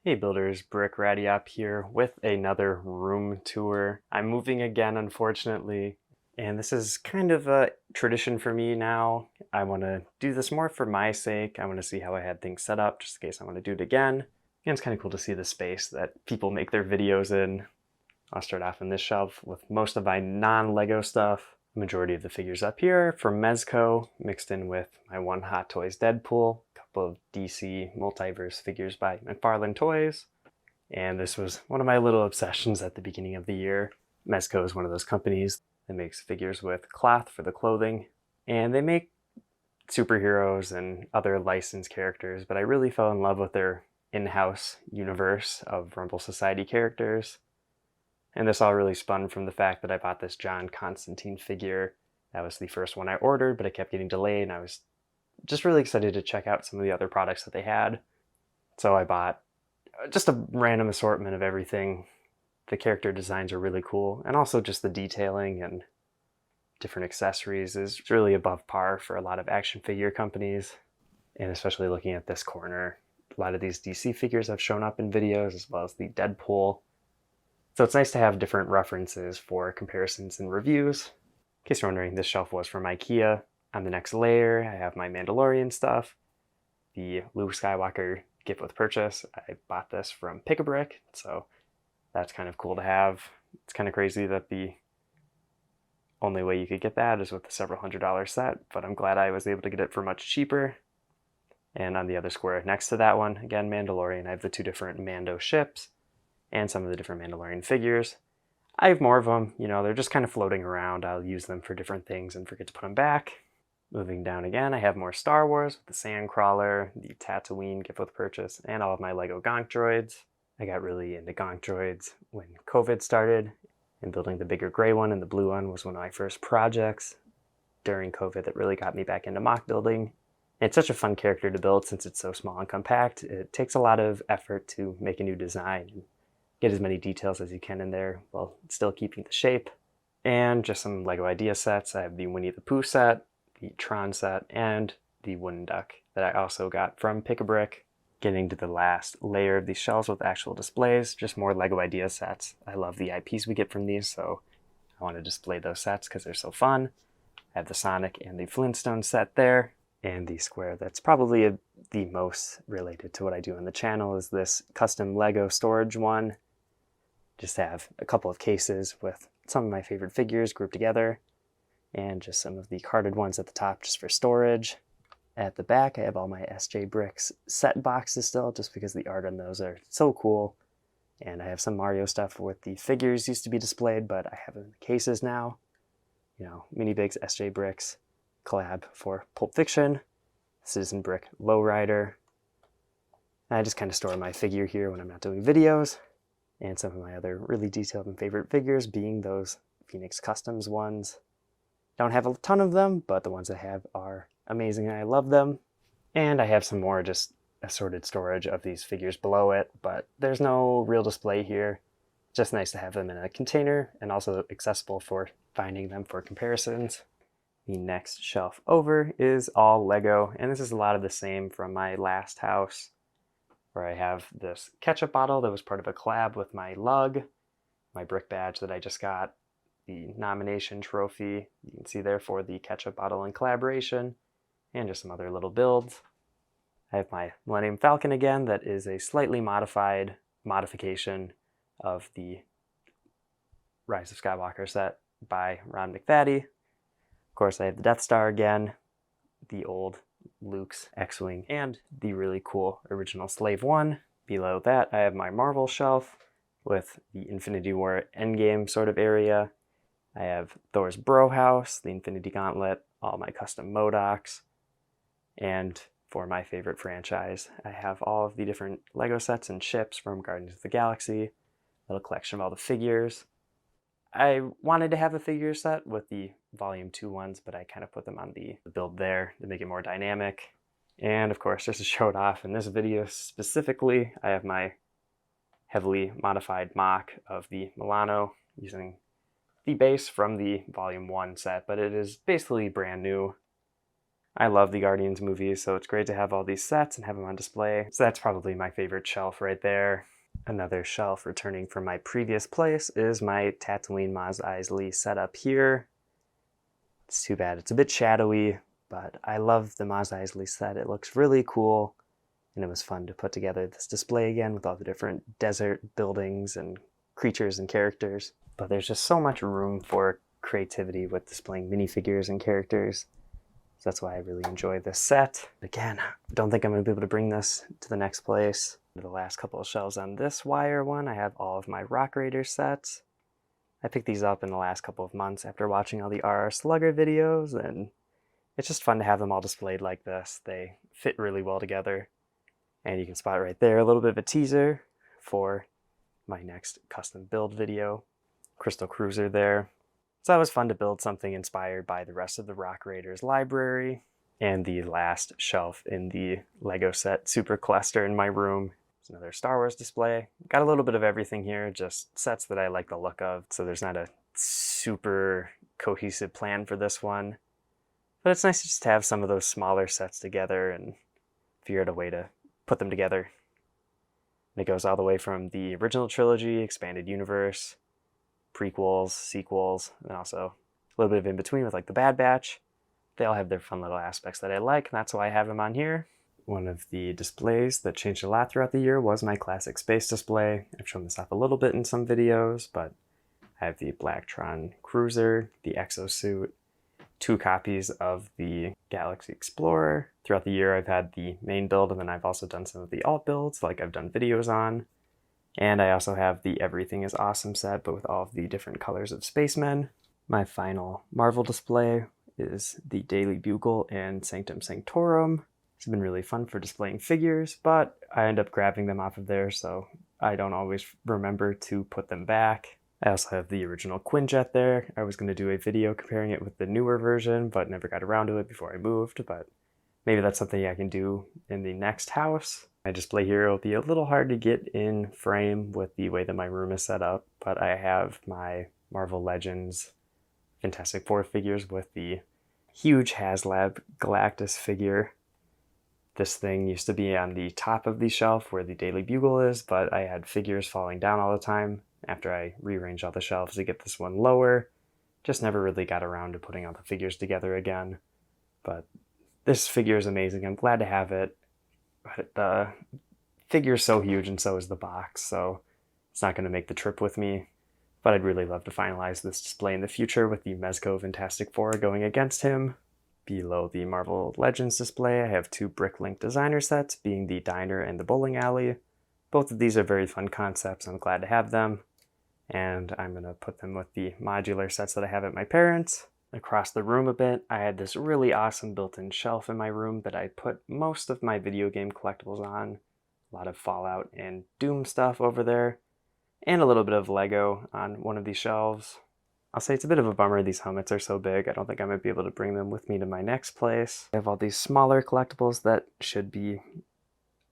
Hey builders, Brick Ratty up here with another room tour. I'm moving again, unfortunately, and this is kind of a tradition for me now. I want to do this more for my sake. I want to see how I had things set up, just in case I want to do it again. And it's kind of cool to see the space that people make their videos in. I'll start off on this shelf with most of my non-Lego stuff. The majority of the figures up here from Mezco, mixed in with my one Hot Toys Deadpool, a couple of DC Multiverse figures by McFarlane Toys, and this was one of my little obsessions at the beginning of the year. Mezco is one of those companies that makes figures with cloth for the clothing, and they make superheroes and other licensed characters, but I really fell in love with their in-house universe of Rumble Society characters. And this all really spun from the fact that I bought this John Constantine figure. That was the first one I ordered, but it kept getting delayed, and I was just really excited to check out some of the other products that they had. So I bought just a random assortment of everything. The character designs are really cool, and also just the detailing and different accessories is really above par for a lot of action figure companies. And especially looking at this corner, a lot of these DC figures have shown up in videos, as well as the Deadpool. So it's nice to have different references for comparisons and reviews. In case you're wondering, this shelf was from IKEA. On the next layer, I have my Mandalorian stuff. The Luke Skywalker gift with purchase. I bought this from Pick-a-Brick, so that's kind of cool to have. It's kind of crazy that the only way you could get that is with a several $100 set, but I'm glad I was able to get it for much cheaper. And on the other square next to that one, again, Mandalorian, I have the two different Mando ships and some of the different Mandalorian figures. I have more of them, they're just kind of floating around. I'll use them for different things and forget to put them back. Moving down again, I have more Star Wars with the Sandcrawler, the Tatooine gift with purchase, and all of my Lego Gonk droids. I got really into Gonk droids when COVID started, and building the bigger gray one and the blue one was one of my first projects during COVID that really got me back into mock building. And it's such a fun character to build since it's so small and compact. It takes a lot of effort to make a new design and get as many details as you can in there while still keeping the shape. And just some Lego idea sets. I have the Winnie the Pooh set, the Tron set, and the wooden duck that I also got from Pick-a-Brick. Getting to the last layer of these shelves with actual displays, just more Lego idea sets. I love the IPs we get from these, so I want to display those sets because they're so fun. I have the Sonic and the Flintstone set there, and the square that's probably the most related to what I do on the channel is this custom Lego storage one. Just have a couple of cases with some of my favorite figures grouped together, and just some of the carded ones at the top just for storage. At the back, I have all my SJ Bricks set boxes still, just because the art on those are so cool. And I have some Mario stuff with the figures used to be displayed, but I have them in the cases now. Mini Bigs SJ Bricks collab for Pulp Fiction, Citizen Brick Lowrider. I just kind of store my figure here when I'm not doing videos. And some of my other really detailed and favorite figures being those Phoenix Customs ones. Don't have a ton of them, but the ones I have are amazing and I love them. And I have some more just assorted storage of these figures below it, but there's no real display here. Just nice to have them in a container and also accessible for finding them for comparisons. The next shelf over is all Lego, and this is a lot of the same from my last house, where I have this ketchup bottle that was part of a collab with my lug, my brick badge that I just got, the nomination trophy you can see there for the ketchup bottle in collaboration, and just some other little builds. I have my Millennium Falcon again that is a slightly modification of the Rise of Skywalker set by Ron McFaddy. Of course, I have the Death Star again, the old Luke's X-Wing, and the really cool original Slave One. Below that, I have my Marvel shelf with the Infinity War Endgame sort of area. I have Thor's Bro House, the Infinity Gauntlet, all my custom MODOKs, and for my favorite franchise, I have all of the different Lego sets and ships from Guardians of the Galaxy, a little collection of all the figures. I wanted to have a figure set with the Volume 2 ones, but I kind of put them on the build there to make it more dynamic. And of course, just to show it off in this video specifically, I have my heavily modified mock of the Milano using the base from the Volume 1 set, but it is basically brand new. I love the Guardians movies, so it's great to have all these sets and have them on display. So that's probably my favorite shelf right there. Another shelf returning from my previous place is my Tatooine Mos Eisley setup here. It's too bad it's a bit shadowy, but I love the Mos Eisley set. It looks really cool, and it was fun to put together this display again with all the different desert buildings and creatures and characters. But there's just so much room for creativity with displaying minifigures and characters. So that's why I really enjoy this set. Again, I don't think I'm going to be able to bring this to the next place. The last couple of shelves on this wire one, I have all of my Rock Raider sets. I picked these up in the last couple of months after watching all the RR Slugger videos, and it's just fun to have them all displayed like this. They fit really well together. And you can spot right there a little bit of a teaser for my next custom build video. Crystal Cruiser there. So that was fun to build something inspired by the rest of the Rock Raiders library. And the last shelf in the Lego set super cluster in my room. It's another Star Wars display. Got a little bit of everything here, just sets that I like the look of. So there's not a super cohesive plan for this one. But it's nice just to have some of those smaller sets together and figure out a way to put them together. And it goes all the way from the original trilogy, expanded universe, prequels, sequels, and also a little bit of in between with like the Bad Batch. They all have their fun little aspects that I like, and that's why I have them on here. One of the displays that changed a lot throughout the year was my classic space display. I've shown this off a little bit in some videos, but I have the Blacktron Cruiser, the Exosuit, 2 copies of the Galaxy Explorer. Throughout the year I've had the main build, and then I've also done some of the alt builds like I've done videos on. And I also have the Everything is Awesome set, but with all of the different colors of spacemen. My final Marvel display is the Daily Bugle and Sanctum Sanctorum. It's been really fun for displaying figures, but I end up grabbing them off of there, so I don't always remember to put them back. I also have the original Quinjet there. I was going to do a video comparing it with the newer version, but never got around to it before I moved, but maybe that's something I can do in the next house. My display here will be a little hard to get in frame with the way that my room is set up, but I have my Marvel Legends Fantastic Four figures with the huge HasLab Galactus figure. This thing used to be on the top of the shelf where the Daily Bugle is, but I had figures falling down all the time after I rearranged all the shelves to get this one lower. Just never really got around to putting all the figures together again. But this figure is amazing. I'm glad to have it. But the figure is so huge, and so is the box, so it's not going to make the trip with me. But I'd really love to finalize this display in the future with the Mezco Fantastic Four going against him. Below the Marvel Legends display, I have 2 Bricklink designer sets, being the Diner and the Bowling Alley. Both of these are very fun concepts. I'm glad to have them. And I'm going to put them with the modular sets that I have at my parents'. Across the room a bit, I had this really awesome built-in shelf in my room that I put most of my video game collectibles on. A lot of Fallout and Doom stuff over there, and a little bit of Lego on one of these shelves. I'll say it's a bit of a bummer these helmets are so big. I don't think I might be able to bring them with me to my next place. I have all these smaller collectibles that should be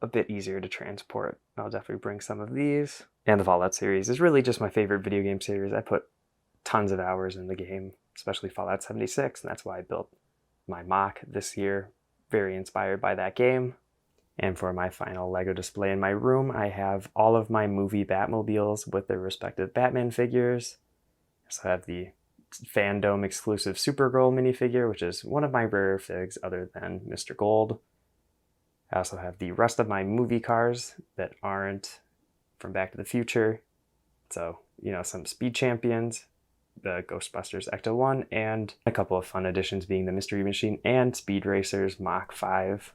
a bit easier to transport. I'll definitely bring some of these. And the Fallout series is really just my favorite video game series. I put tons of hours in the game, especially Fallout 76, and that's why I built my mock this year, very inspired by that game. And for my final Lego display in my room, I have all of my movie Batmobiles with their respective Batman figures. So I have the Fandom exclusive Supergirl minifigure, which is one of my rarer figs other than Mr. Gold. I also have the rest of my movie cars that aren't from Back to the Future. So, some Speed Champions, the Ghostbusters Ecto-1, and a couple of fun additions being the Mystery Machine and Speed Racers Mach 5.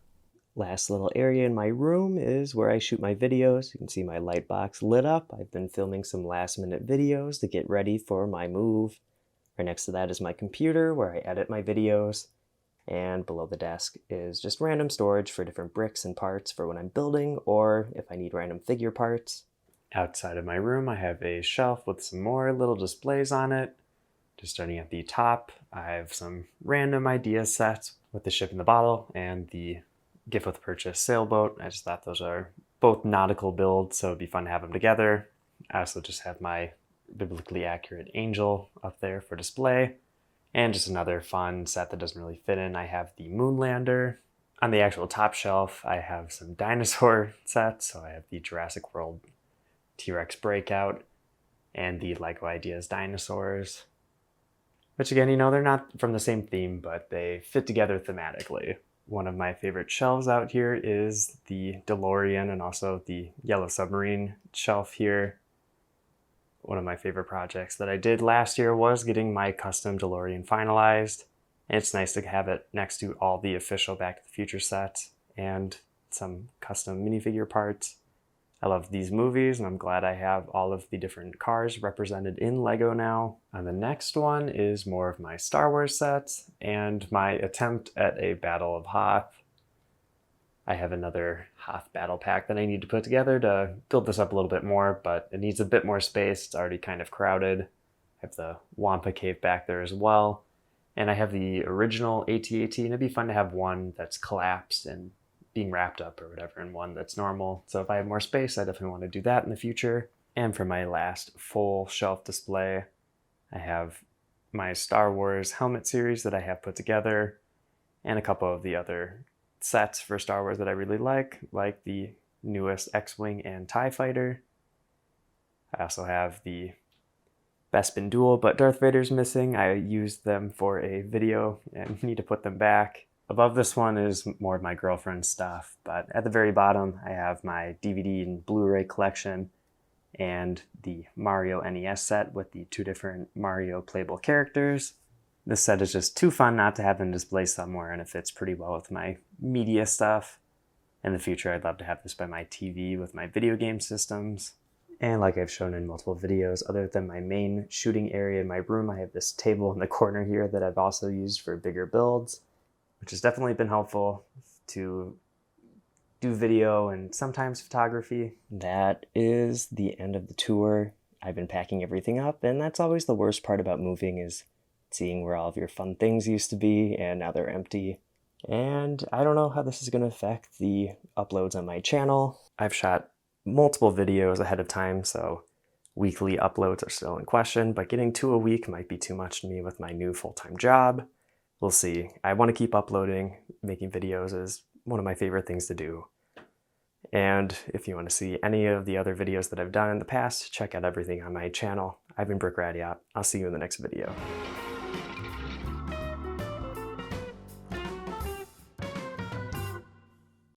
Last little area in my room is where I shoot my videos. You can see my light box lit up. I've been filming some last minute videos to get ready for my move. Right next to that is my computer where I edit my videos. And below the desk is just random storage for different bricks and parts for when I'm building or if I need random figure parts. Outside of my room, I have a shelf with some more little displays on it. Just starting at the top, I have some random idea sets with the ship in the bottle and the gift with purchase sailboat. I just thought those are both nautical builds, so it'd be fun to have them together. I also just have my biblically accurate angel up there for display. And just another fun set that doesn't really fit in, I have the Moonlander. On the actual top shelf, I have some dinosaur sets. So I have the Jurassic World T-Rex Breakout and the Lego Ideas dinosaurs. Which again, they're not from the same theme, but they fit together thematically. One of my favorite shelves out here is the DeLorean and also the Yellow Submarine shelf here. One of my favorite projects that I did last year was getting my custom DeLorean finalized. And it's nice to have it next to all the official Back to the Future sets and some custom minifigure parts. I love these movies, and I'm glad I have all of the different cars represented in Lego now. And the next one is more of my Star Wars sets and my attempt at a Battle of Hoth. I have another Hoth battle pack that I need to put together to build this up a little bit more, but it needs a bit more space. It's already kind of crowded. I have the Wampa Cave back there as well. And I have the original AT-AT, and it'd be fun to have one that's collapsed and being wrapped up or whatever, and one that's normal. So if I have more space, I definitely want to do that in the future. And for my last full shelf display, I have my Star Wars helmet series that I have put together, and a couple of the other sets for Star Wars that I really like the newest X-Wing and TIE Fighter. I also have the Bespin Duel, but Darth Vader's missing. I used them for a video and need to put them back. Above this one is more of my girlfriend's stuff, but at the very bottom I have my DVD and Blu-ray collection and the Mario NES set with the 2 different Mario playable characters. This set is just too fun not to have in display somewhere, and it fits pretty well with my media stuff. In the future, I'd love to have this by my TV with my video game systems. And like I've shown in multiple videos, other than my main shooting area in my room, I have this table in the corner here that I've also used for bigger builds, which has definitely been helpful to do video and sometimes photography. That is the end of the tour. I've been packing everything up, and that's always the worst part about moving, is seeing where all of your fun things used to be and now they're empty. And I don't know how this is going to affect the uploads on my channel. I've shot multiple videos ahead of time, so weekly uploads are still in question, but getting 2 a week might be too much to me with my new full-time job. We'll see. I want to keep uploading. Making videos is one of my favorite things to do. And if you want to see any of the other videos that I've done in the past, check out everything on my channel. I've been Brick Radiot. I'll see you in the next video.